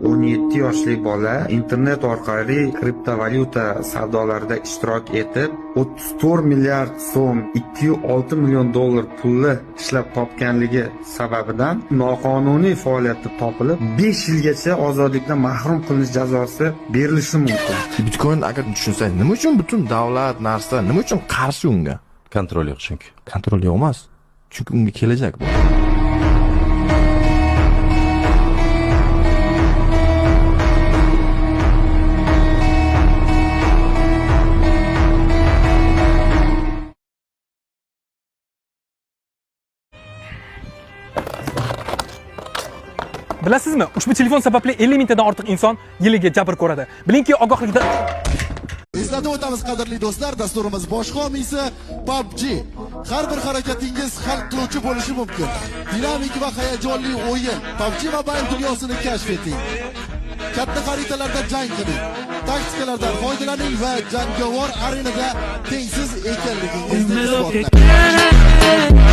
17 yoshli bola internet orqali kriptovalyuta savdolarida ishtirok etib, 34 milliard so'm, 206 million dollar pulni ishlab topganligi sababidan noqonuniy faoliyatda topilib, 5 yilgacha ozodlikdan mahrum qilinish jazosi berilishi mumkin. Bitcoin agar tushunsangiz, nima uchun butun davlat narsa, nima uchun qarshi unga? Kontrol yo'q chunki. Kontrol yo'q emas. Chunki unga kelajak bor. Bilasizmi, ushbu telefon sababli 50 mingtadan ortiq inson yiliga jabr ko'radi. Bilingki, ogohlikdan Eslatib o'tamiz, qadrli do'stlar, dasturimiz bosh homiysi PUBG. Har bir harakatingiz hal qiluvchi bo'lishi mumkin. Dinamik va hayajonli o'yin. PUBG Mobile dunyosini kashf eting. Katta xaritalarda jang qiling. Taktikalardan foydalaning va jangovar arenada tengsiz ekanligingizni isbotlang.